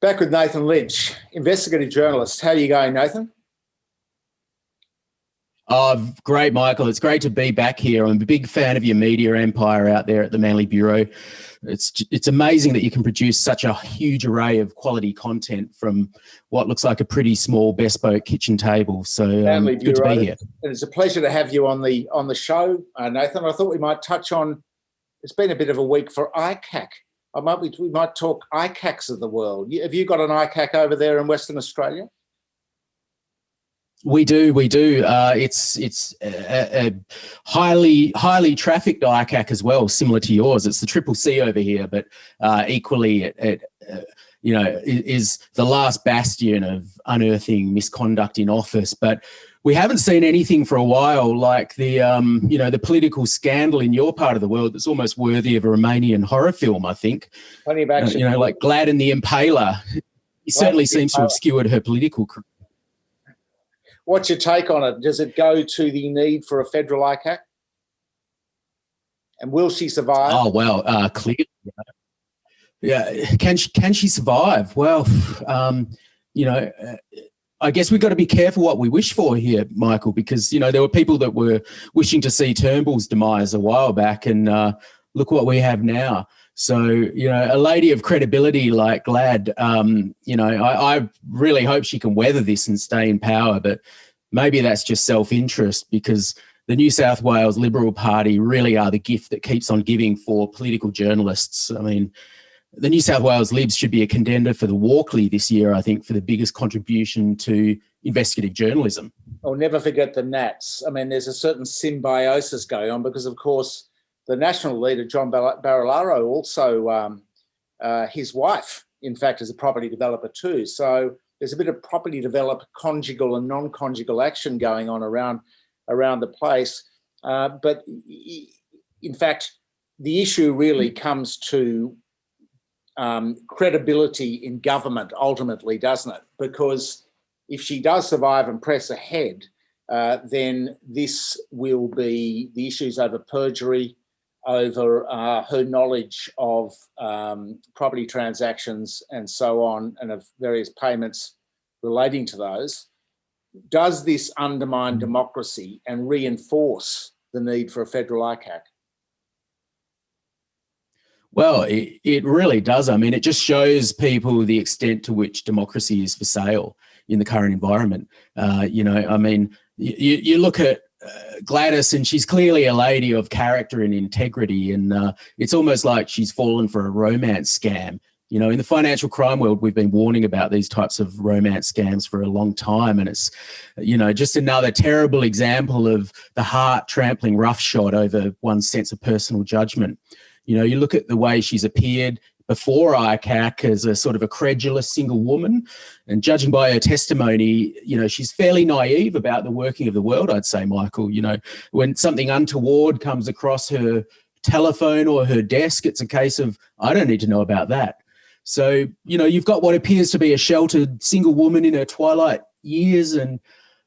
Back with Nathan Lynch, investigative journalist. How are you going, Nathan? Oh, great, Michael. It's great to be back here. I'm a big fan of your media empire out there at the Manly Bureau. It's amazing that you can produce such a huge array of quality content from what looks like a pretty small bespoke kitchen table. So Manly good Bureau. to be here. And it's a pleasure to have you on the show, Nathan. I thought we might touch on. It's been a bit of a week for ICAC. We might talk ICACs of the world. Have you got an ICAC over there in Western Australia? We do. It's a highly trafficked ICAC as well, similar to yours. It's the Triple C over here, but equally it is the last bastion of unearthing misconduct in office. But we haven't seen anything for a while, like the political scandal in your part of the world that's almost worthy of a Romanian horror film, I think. Plenty of action. Like Glad and the Impaler. He certainly seems to have skewered her political career. What's your take on it? Does it go to the need for a federal ICAC? And will she survive? Oh, well, clearly. Yeah. Can she survive? Well, I guess we've got to be careful what we wish for here, Michael, because, there were people that were wishing to see Turnbull's demise a while back, and look what we have now. So, a lady of credibility like Glad, I really hope she can weather this and stay in power, but maybe that's just self-interest, because the New South Wales Liberal Party really are the gift that keeps on giving for political journalists. I mean, the New South Wales Libs should be a contender for the Walkley this year, I think, for the biggest contribution to investigative journalism. I'll never forget the Nats. I mean, there's a certain symbiosis going on because, of course, the national leader, John Barilaro, also his wife, in fact, is a property developer too. So there's a bit of property developer conjugal and non-conjugal action going on around the place. But in fact, the issue really comes to credibility in government ultimately, doesn't it? Because if she does survive and press ahead, then this will be the issues over perjury, over her knowledge of property transactions and so on, and of various payments relating to those. Does this undermine democracy and reinforce the need for a federal ICAC? Well, it really does. I mean, it just shows people the extent to which democracy is for sale in the current environment. You look at Gladys, and she's clearly a lady of character and integrity, and it's almost like she's fallen for a romance scam. In the financial crime world, we've been warning about these types of romance scams for a long time, and it's, just another terrible example of the heart trampling roughshod over one's sense of personal judgment. You look at the way she's appeared before ICAC as a sort of a credulous single woman, and judging by her testimony, she's fairly naive about the working of the world, I'd say, Michael. When something untoward comes across her telephone or her desk, it's a case of, I don't need to know about that. So, you've got what appears to be a sheltered single woman in her twilight years, and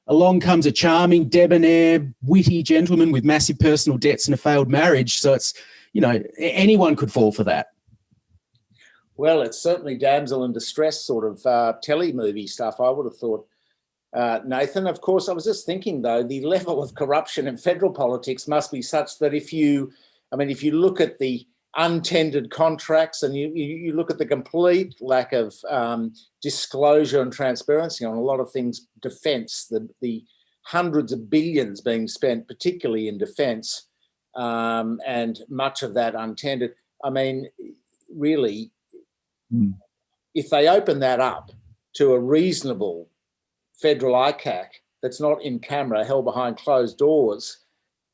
along comes a charming, debonair, witty gentleman with massive personal debts and a failed marriage. So it's, anyone could fall for that. Well, it's certainly damsel in distress sort of telly-movie stuff, I would have thought, Nathan. Of course, I was just thinking, though, the level of corruption in federal politics must be such that if you look at the untendered contracts and you look at the complete lack of disclosure and transparency on a lot of things, defence, the hundreds of billions being spent, particularly in defence, and much of that untendered. I mean, really, if they open that up to a reasonable federal ICAC that's not in camera, held behind closed doors,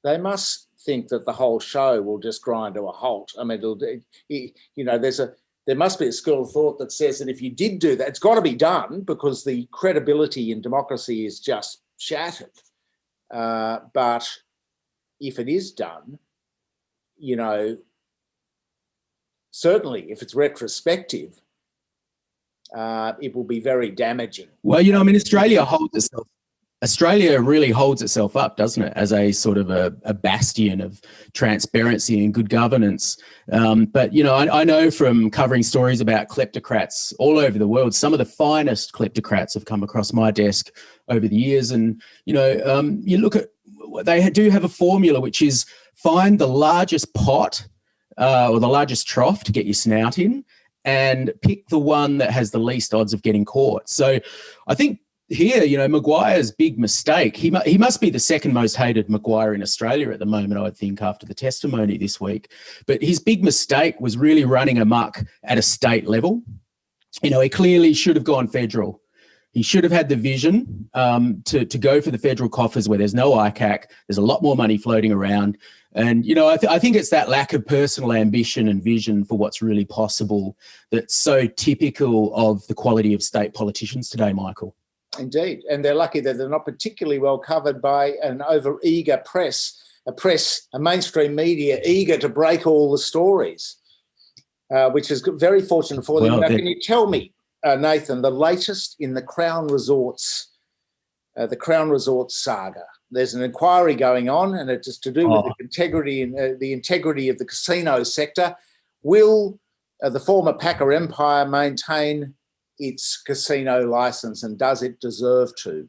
they must think that the whole show will just grind to a halt. I mean, there must be a school of thought that says that if you did do that, it's got to be done because the credibility in democracy is just shattered. But if it is done, certainly if it's retrospective, it will be very damaging. Well, Australia holds itself Australia really holds itself up, doesn't it, as a sort of a bastion of transparency and good governance. But, you know, I know from covering stories about kleptocrats all over the world, some of the finest kleptocrats have come across my desk over the years. And, you know, you look at, they do have a formula, which is find the largest pot or the largest trough to get your snout in and pick the one that has the least odds of getting caught. So I think here, you know, Maguire's big mistake, he must be the second most hated Maguire in Australia at the moment, I would think, after the testimony this week. But his big mistake was really running amok at a state level. You know, he clearly should have gone federal. He should have had the vision to go for the federal coffers where there's no ICAC, there's a lot more money floating around. And, you know, I think it's that lack of personal ambition and vision for what's really possible that's so typical of the quality of state politicians today, Michael. Indeed, and they're lucky that they're not particularly well covered by an over-eager press, a mainstream media eager to break all the stories, which is very fortunate for them. Well, now, can you tell me, Nathan, the latest in the Crown Resorts saga? There's an inquiry going on, and it's to do with the integrity of the casino sector. Will the former Packer empire maintain its casino license, and does it deserve to?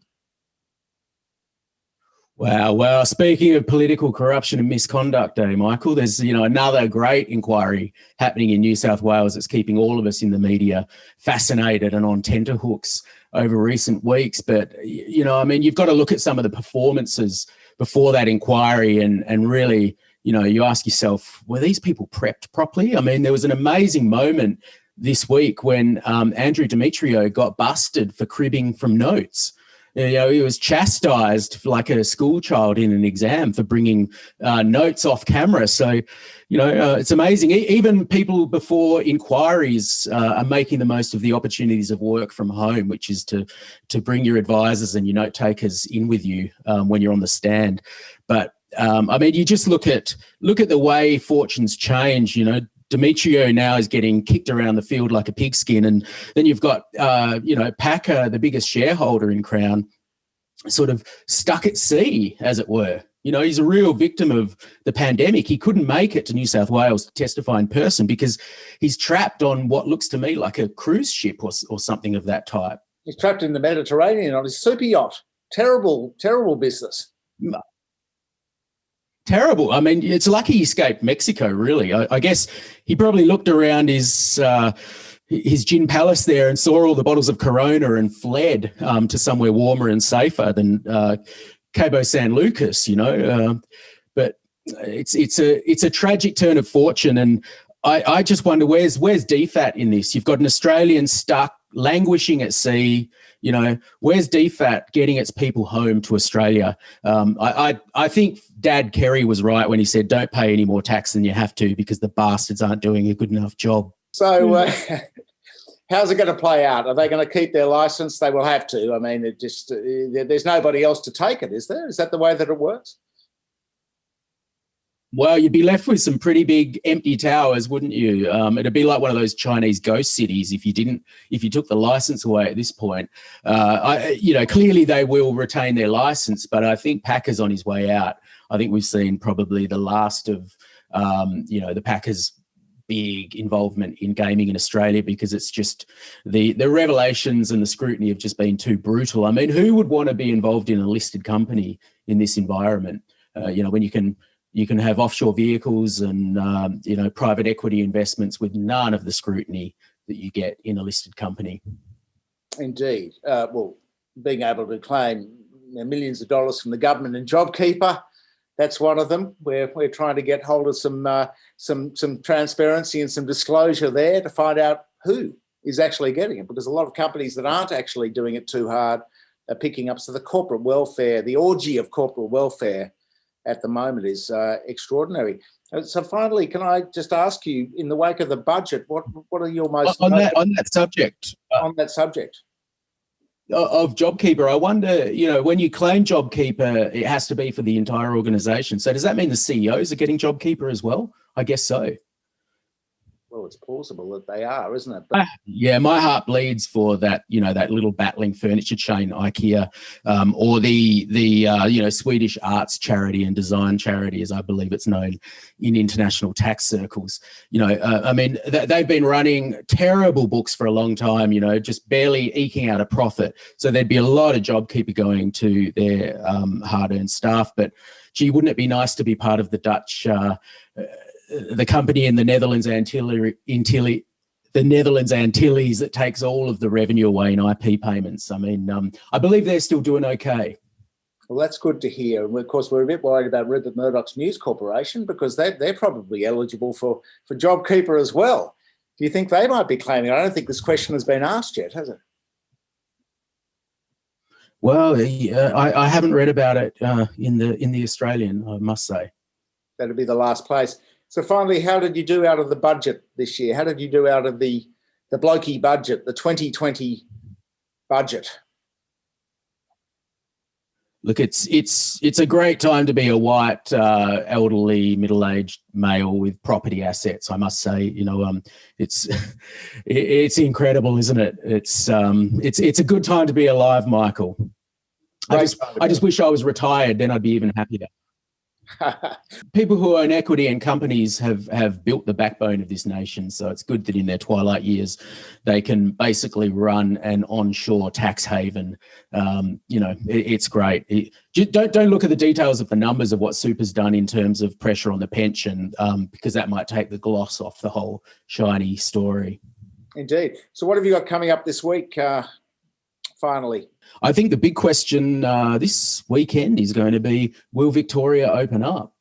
Wow. Well, speaking of political corruption and misconduct, Michael, there's, you know, another great inquiry happening in New South Wales that's keeping all of us in the media fascinated and on tenterhooks over recent weeks. But, you know, I mean, you've got to look at some of the performances before that inquiry and really, you know, you ask yourself, were these people prepped properly? I mean, there was an amazing moment this week when Andrew Demetrio got busted for cribbing from notes. You know, he was chastised like a school child in an exam for bringing notes off camera. So, you know, it's amazing. Even people before inquiries are making the most of the opportunities of work from home, which is to bring your advisors and your note takers in with you when you're on the stand. But I mean, you just look at the way fortunes change. You know, Demetrio now is getting kicked around the field like a pigskin. And then you've got, you know, Packer, the biggest shareholder in Crown, sort of stuck at sea, as it were. You know, he's a real victim of the pandemic. He couldn't make it to New South Wales to testify in person because he's trapped on what looks to me like a cruise ship or something of that type. He's trapped in the Mediterranean on his super yacht. Terrible, terrible business. Terrible. I mean, it's lucky he escaped Mexico, really. I guess he probably looked around his gin palace there and saw all the bottles of Corona and fled to somewhere warmer and safer than Cabo San Lucas, you know. But it's a tragic turn of fortune. And I just wonder, where's DFAT in this? You've got an Australian stuck, languishing at sea. You know, where's DFAT getting its people home to Australia? I think Dad Kerry was right when he said, don't pay any more tax than you have to because the bastards aren't doing a good enough job. So how's it going to play out? Are they going to keep their license? They will have to. I mean, it just there's nobody else to take it, is there? Is that the way that it works? Well, you'd be left with some pretty big empty towers, wouldn't you? It'd be like one of those Chinese ghost cities if you took the license away at this point. You know, clearly they will retain their license, but I think Packer's on his way out. I think we've seen probably the last of, you know, the Packers' big involvement in gaming in Australia because it's just the revelations and the scrutiny have just been too brutal. I mean, who would want to be involved in a listed company in this environment? You know, when you can have offshore vehicles and, you know, private equity investments with none of the scrutiny that you get in a listed company. Indeed. Well, being able to claim millions of dollars from the government and JobKeeper, that's one of them. We're trying to get hold of some transparency and some disclosure there to find out who is actually getting it, because a lot of companies that aren't actually doing it too hard are picking up. So the corporate welfare, the orgy of corporate welfare at the moment is extraordinary. So finally, can I just ask you, in the wake of the budget, what are your most on that subject of JobKeeper? I wonder, you know, when you claim JobKeeper, it has to be for the entire organisation. So does that mean the CEOs are getting JobKeeper as well? I guess so. Well, it's plausible that they are, isn't it? But Yeah, my heart bleeds for that, that little battling furniture chain, IKEA, or the Swedish arts charity and design charity, as I believe it's known in international tax circles. They've been running terrible books for a long time, just barely eking out a profit. So there'd be a lot of JobKeeper going to their hard-earned staff. But gee, wouldn't it be nice to be part of the Dutch the company in the Netherlands Antilles that takes all of the revenue away in IP payments? I mean, I believe they're still doing okay. Well, that's good to hear. And of course, we're a bit worried about Rupert Murdoch's News Corporation because they're probably eligible for JobKeeper as well. Do you think they might be claiming? I don't think this question has been asked yet, has it? Well, I haven't read about it in the Australian, I must say. That'd be the last place. So finally, how did you do out of the budget this year? How did you do out of the blokey budget, the 2020 budget? Look, it's a great time to be a white, elderly, middle-aged male with property assets. I must say, it's incredible, isn't it? It's a good time to be alive, Michael. I just wish I was retired, then I'd be even happier. People who own equity in companies have built the backbone of this nation. So it's good that in their twilight years, they can basically run an onshore tax haven. It's great. Don't look at the details of the numbers of what Super's done in terms of pressure on the pension, because that might take the gloss off the whole shiny story. Indeed. So what have you got coming up this week, finally? I think the big question this weekend is going to be, will Victoria open up?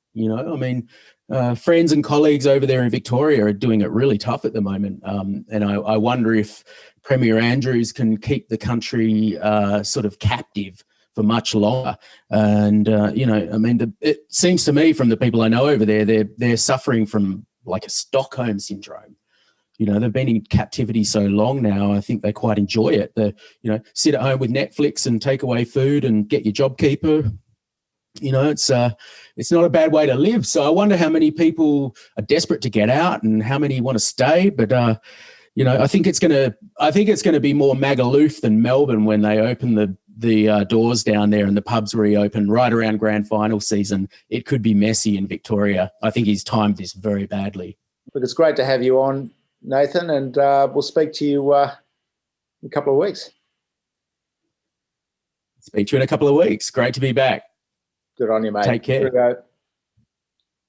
Friends and colleagues over there in Victoria are doing it really tough at the moment. And I wonder if Premier Andrews can keep the country sort of captive for much longer. And, it seems to me from the people I know over there, they're suffering from like a Stockholm syndrome. They've been in captivity so long now. I think they quite enjoy it. Sit at home with Netflix and take away food and get your JobKeeper. It's not a bad way to live. So I wonder how many people are desperate to get out and how many want to stay. But I think it's going to be more Magaluf than Melbourne when they open the doors down there and the pubs reopen right around grand final season. It could be messy in Victoria. I think he's timed this very badly. But it's great to have you on, Nathan, and we'll speak to you in a couple of weeks. Speak to you in a couple of weeks. Great to be back. Good on you, mate. Take care. Here we go.